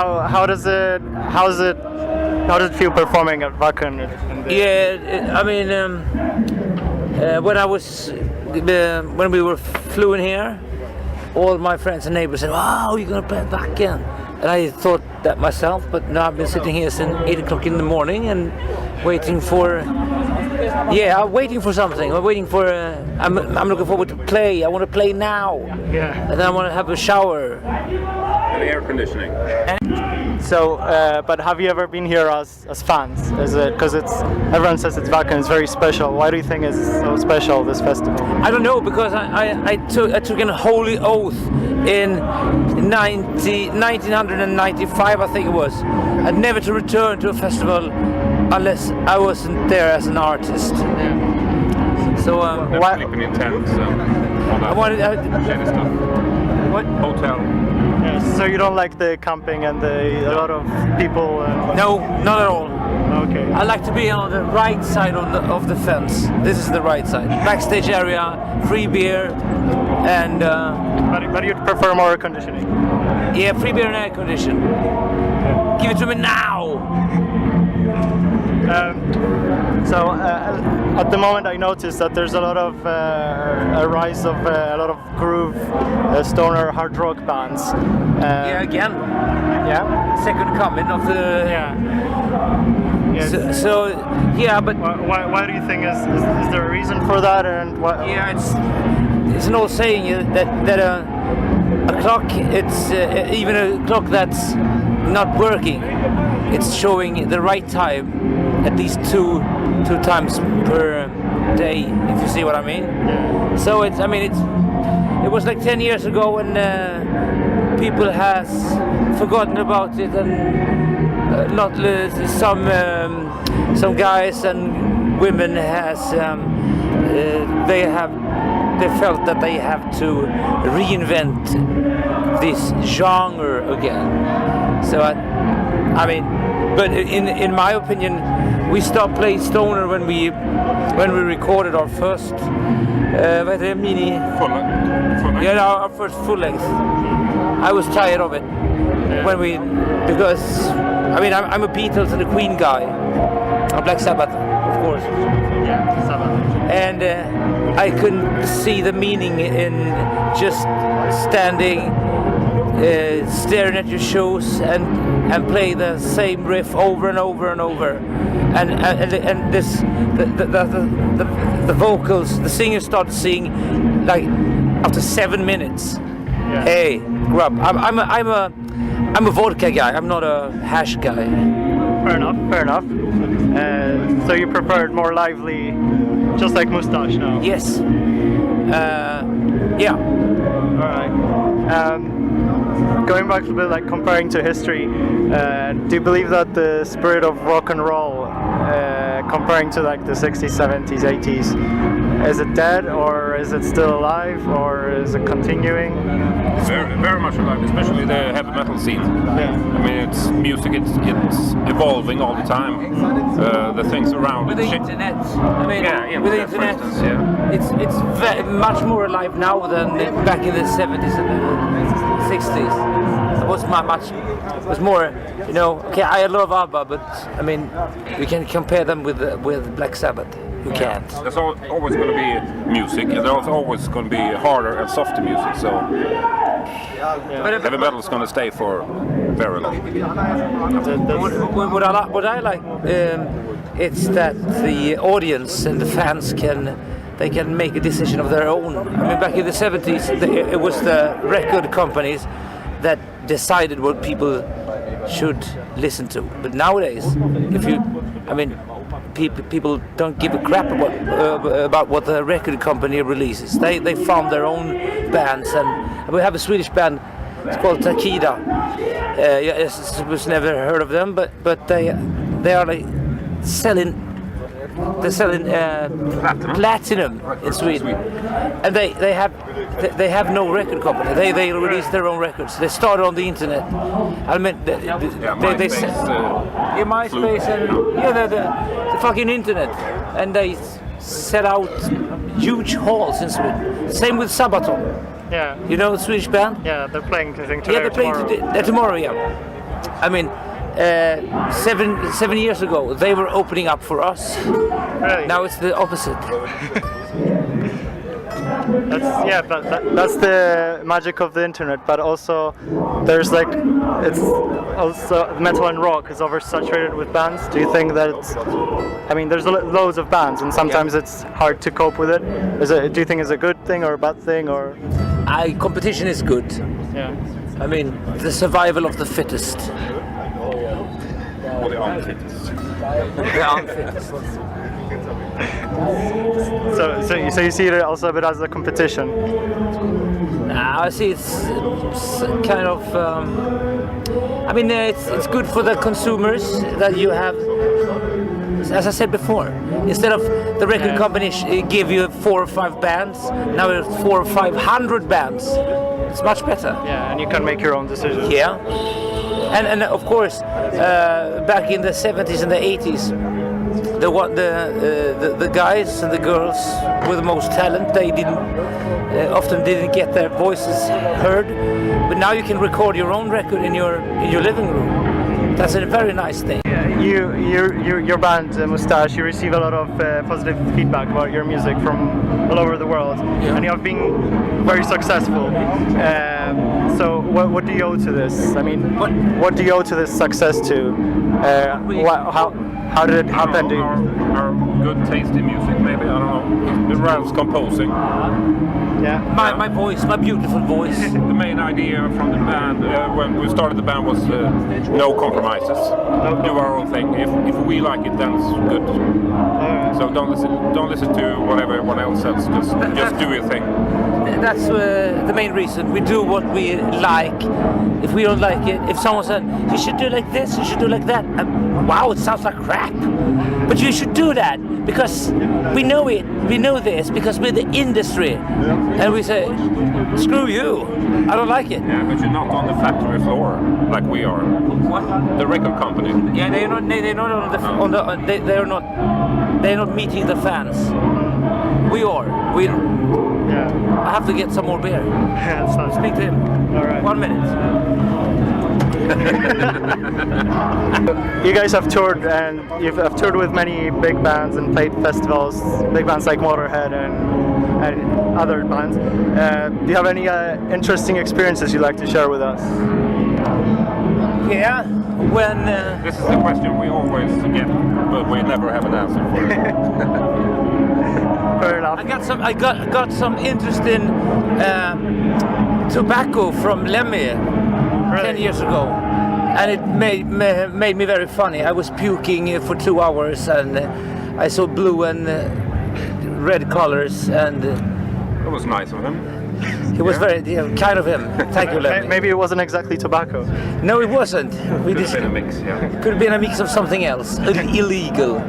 how does it feel performing at Waken? When we were flew in here, all my friends and neighbors said, "Wow, you're gonna play at Waken," and I thought that myself. But now I've been sitting here since 8 o'clock in the morning and waiting for. I'm waiting for something. I'm waiting for. I'm looking forward to play. I want to play now. Yeah. And then I want to have a shower. And air conditioning. So, but have you ever been here as fans? Is it because everyone says it's Waken, it's very special. Why do you think it's so special, this festival? I don't know, because I took a holy oath in 1995, I think it was, and never to return to a festival unless I wasn't there as an artist. So why? Sleeping in tents and all that. I wanted stuff. What? Hotel. Yes. So you don't like the camping and a lot of people? No, not at all. Okay. I like to be on the right side of the fence. This is the right side. Backstage area, free beer, and. But you'd prefer more air conditioning? Yeah, free beer and air condition. Give it to me now. At the moment I noticed that there's a lot of a rise of a lot of groove stoner hard rock bands. Again. Yeah. Second coming of the. Yeah. But why do you think is there a reason for that, and what? Yeah, it's an old saying that a clock, it's even a clock that's not working, it's showing the right time at least two times per day, if you see what I mean. So it was like 10 years ago when people has forgotten about it, and some guys and women has they felt that they have to reinvent this genre again. So but in my opinion, we stopped playing stoner when we recorded our first mini Full length. Yeah, our first full length. I was tired of it because I'm a Beatles and a Queen guy, a Black Sabbath, of course. Yeah, Sabbath. And I couldn't see the meaning in just standing, staring at your shows and play the same riff over and over and over, and this the vocals, the singer started singing like after 7 minutes. Yeah. Hey, grub! I'm a vodka guy. I'm not a hash guy. Fair enough. So you prefer it more lively, just like Mustasch now? Yes. Yeah. All right. Going back a bit, like comparing to history, do you believe that the spirit of rock and roll, comparing to like the 60s, 70s, 80s, is it dead, or is it still alive, or is it continuing? It's very, very much alive, especially the heavy metal scene. Yeah. It's music. It's evolving all the time. The things around with the internet. With the internet, for instance, it's much more alive now than back in the 70s and the 60s. It was was more. Okay, I love ABBA, but you can compare them with Black Sabbath. You can't. There's always going to be music, and there's always going to be harder and softer music. So heavy metal is going to stay for very long. What I like, it's that the audience and the fans can make a decision of their own. Back in the 70s, it was the record companies that decided what people should listen to. But nowadays, people don't give a crap about what the record company releases. They found their own bands, and we have a Swedish band. It's called Takida. I was never heard of them, but they are like selling. They're selling platinum in Sweden, and they have no record company. They release their own records. They started on the internet. MySpace and the fucking internet, and they sell out huge halls in Sweden. Same with Sabaton. Yeah. You know the Swedish band? Yeah, they're playing, I think, today. Yeah, they're playing tomorrow. Yeah. I mean, 7 years ago they were opening up for us. Really? Now it's the opposite. That's the magic of the internet. But also, there's like, it's also metal and rock is oversaturated with bands. Do you think that it's? I mean, there's loads of bands, and sometimes it's hard to cope with it. Do you think it's a good thing or a bad thing, or? Competition is good. Yeah. I mean, the survival of the fittest. Or the unfittest. The unfittest. So you see it also a bit as a competition. I see it's kind of. I mean, it's good for the consumers that you have. As I said before, instead of the record company give you 4 or 5 bands, now it's 400 or 500 bands. It's much better. Yeah, and you can make your own decisions. Yeah, and of course, back in the 70s and the 80s, the guys and the girls with the most talent, they often didn't get their voices heard. But now you can record your own record in your living room. That's a very nice thing. Your band Mustasch, you receive a lot of positive feedback about your music from all over the world, and you have been very successful. So what do you owe to this? I mean, what do you owe to this success to? How did it happen? Our good taste in music, maybe, I don't know. The Ralph's composing. Yeah. My voice, my beautiful voice. The main idea from the band, when we started the band, was no compromises. Do our own thing. If we like it, then it's good. So don't listen to whatever everyone else says. Just do your thing. That's the main reason. We do what we like. If we don't like it, if someone said, you should do like this, you should do like that. Wow, it sounds like crap. But you should do that because we know it. We know this because we're the industry. And we say, screw you. I don't like it. Yeah, but you're not on the factory floor like we are. What? The record company. Yeah, they're not meeting the fans. We are. I have to get some more beer. Speak to him. All right. 1 minute. You guys have toured, and you've toured with many big bands and played festivals, big bands like Motorhead and other bands. Do you have any interesting experiences you'd like to share with us? Yeah, when... This is the question we always get, but we never have an answer for it. Fair enough. I got some interesting tobacco from Lemmy 10 years ago, and it made me very funny. I was puking for 2 hours, and I saw blue and red colors, and It was nice of him. it was very kind of him. Thank you, Lemmy. Maybe it wasn't exactly tobacco. No, it wasn't. Could have been a mix, yeah. Could have been a mix of something else, illegal.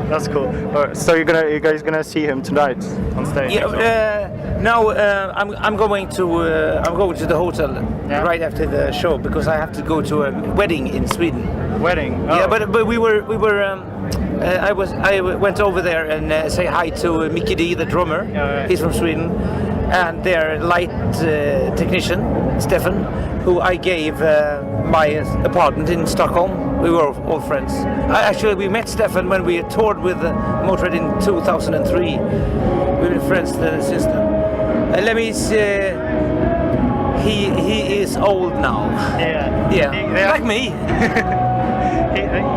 That's cool. So you guys gonna see him tonight on stage? Yeah. No, I'm going to the hotel right after the show because I have to go to a wedding in Sweden. Wedding. Oh. Yeah, but we were. I went over there and say hi to Mickey D, the drummer. Right. He's from Sweden, and their light technician Stefan, who I gave my apartment in Stockholm. We were all friends. Actually, we met Stefan when we toured with Motorhead in 2003. We've been friends since then. Lemmy's he is old now. Yeah. Like me.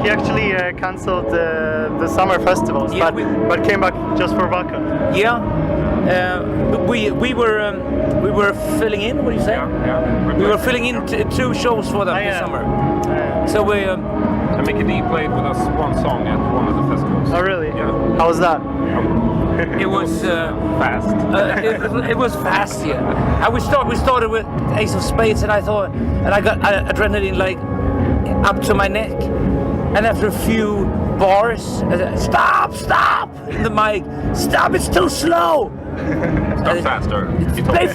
He actually cancelled the summer festivals, but came back just for Waken. Yeah. We were filling in. What do you say? Yeah. We were filling in 2 shows for them this summer. So we. And Mickey D played with us one song at one of the festivals. Oh really? Yeah. How was that? It was fast. It was fast, yeah. And we started with Ace of Spades, and I got adrenaline like up to my neck. And after a few bars. Stop! In the mic. Stop! It's too slow. Stop faster. Play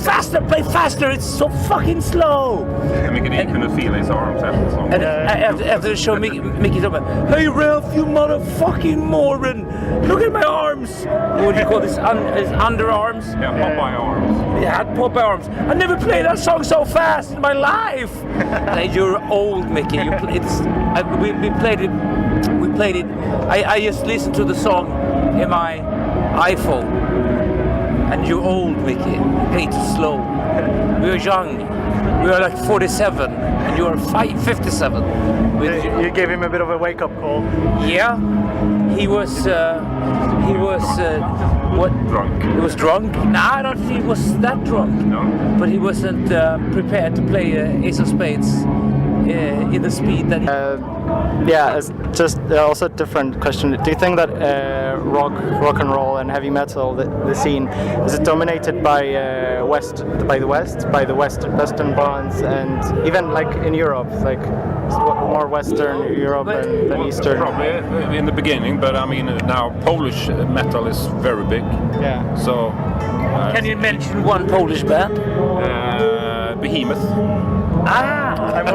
faster. It's so fucking slow. And Mickey couldn't feel his arms after the song. And after the show, Mickey told me, "Hey Ralph, you motherfucking moron! Look at my arms. What do you call this? His underarms? Yeah, Popeye arms. Yeah, Popeye arms. I never played that song so fast in my life." Like, you're old, Mickey. We played it. We played it. I just listened to the song in my iPhone. And you're old, Mickey. You play too slow. We were young. We were like 47, and you are 57. You gave him a bit of a wake-up call. Yeah, he was what? Drunk. He was drunk. Nah, I don't think he was that drunk. No. But he wasn't prepared to play Ace of Spades in the speed that he... Yeah, it's just also a different question. Do you think that rock and roll and heavy metal, the scene, is it dominated by the Western bands, and even like in Europe, like more Western Europe than Eastern? Probably in the beginning, but I mean now Polish metal is very big. Yeah. So. Can you mention one Polish band? Behemoth. I'm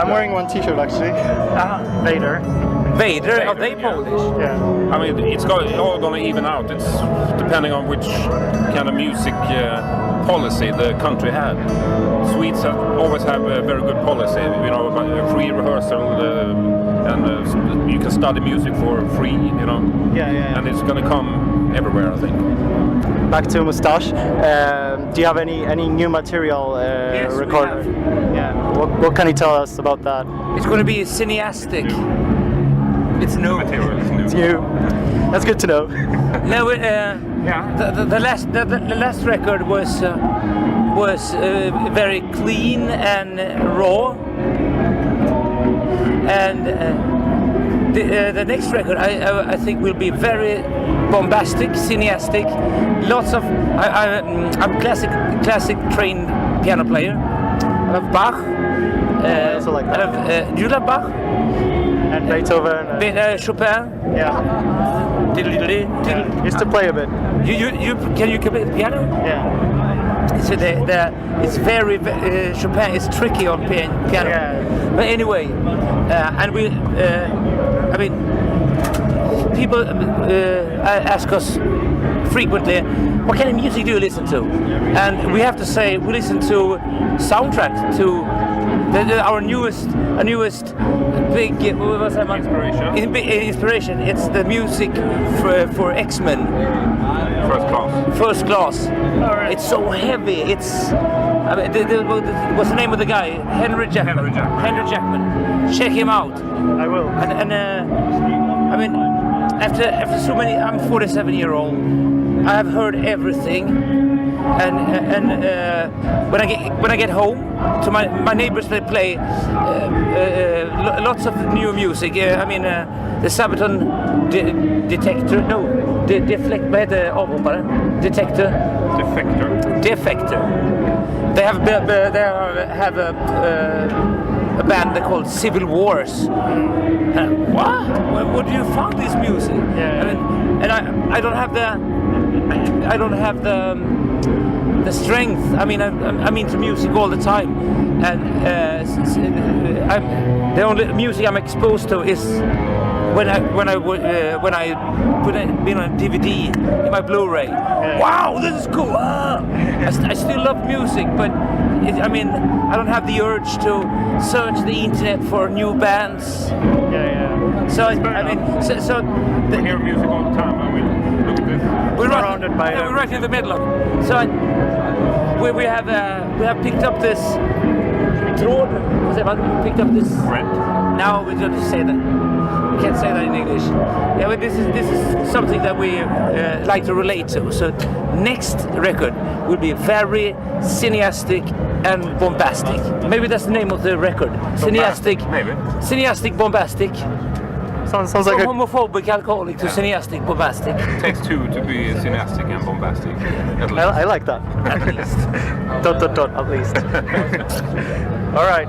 wearing one T-shirt actually. Vader. Vader? Are they Polish? Yeah. I mean, it's all going to even out. It's depending on which kind of music policy the country had. Swedes always have a very good policy, you know, about free rehearsal and you can study music for free, you know. Yeah. And it's going to come everywhere, I think. Back to Mustasch. Do you have any new material Yes, recorded? we have. Yeah. What can you tell us about that? It's going to be cineastic. It's new. Material is new. It's new. That's good to know. No, the last record was very clean and raw, and the next record I think will be very bombastic, cineastic. Lots of I'm classic trained piano player. I love Bach. I also like that. I love, do you love Bach? And Beethoven. Chopin. Yeah. Used to play a bit. Can you play the piano? Yeah. So it's very Chopin is tricky on piano. Yeah. But anyway, and we, I mean, people ask us frequently, what kind of music do you listen to? And we have to say we listen to soundtrack to our newest big inspiration. It's the music for X-Men. First class. Right. It's so heavy. It's what's the name of the guy? Henry Jackman. Check him out. I will. And I mean, after so many, I'm 47-year-old. I have heard everything, and when I get home to my neighbors, they play lots of new music. I mean, the Sabaton detector. No, deflect. Vad heter avhoppare? Detector. Defector. They have a band called Civil Wars. What? Where do you find this music? Yeah. I mean, and I don't have the strength. I mean, I'm into music all the time, and the only music I'm exposed to is when I put it on DVD in my Blu-ray. Yeah. Wow, this is cool. I still love music, but I mean, I don't have the urge to search the internet for new bands. Yeah. So I mean, We hear music all the time. I mean, look at this. we're surrounded by we're right in the middle of it. So we have picked up this tråd. Vad säger man? We picked up this. Thread. Now we don't say that. We can't say that in English. Yeah, but this is something that we like to relate to. So next record will be very cineastic and bombastic. Maybe that's the name of the record. Cineastic. Maybe. Cineastic, bombastic. Sounds like a... homophobic alcoholic to cineastic bombastic. It takes two to be cineastic and bombastic. At least. I like that. At least. At least. All right.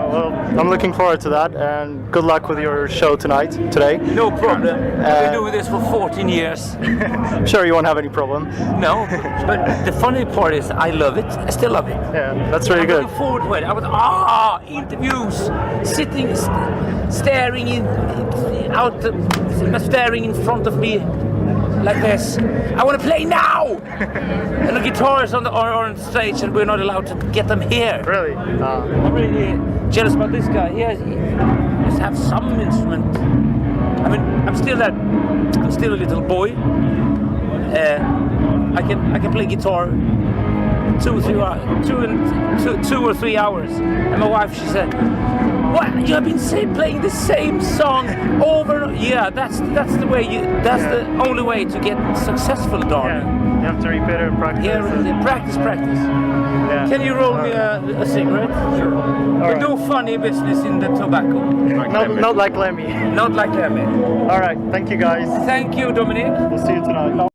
Well, I'm looking forward to that, and good luck with your show today. No problem. I've been doing this for 14 years. I'm sure you won't have any problem. No, but the funny part is I love it. I still love it. Yeah, that's really good. I'm looking forward to it. I was interviews, sitting, staring staring in front of me like this. I want to play now. And the guitars on stage, and we're not allowed to get them here. Really? I'm really jealous about this guy. He must have some instrument. I mean, I'm still a little boy. I can play guitar 2 or 3 hours. And my wife, she said, "What? You have been playing the same song over and over?" Yeah, that's the way. That's the only way to get successful, darling. Yeah, you have to repeat it and practice. Yeah, really, practice. Yeah. Can you roll me a cigarette? Sure. But no funny business in the tobacco. Not like Lemmy. Not like Lemmy. All right. Thank you, guys. Thank you, Dominic. We'll see you tonight.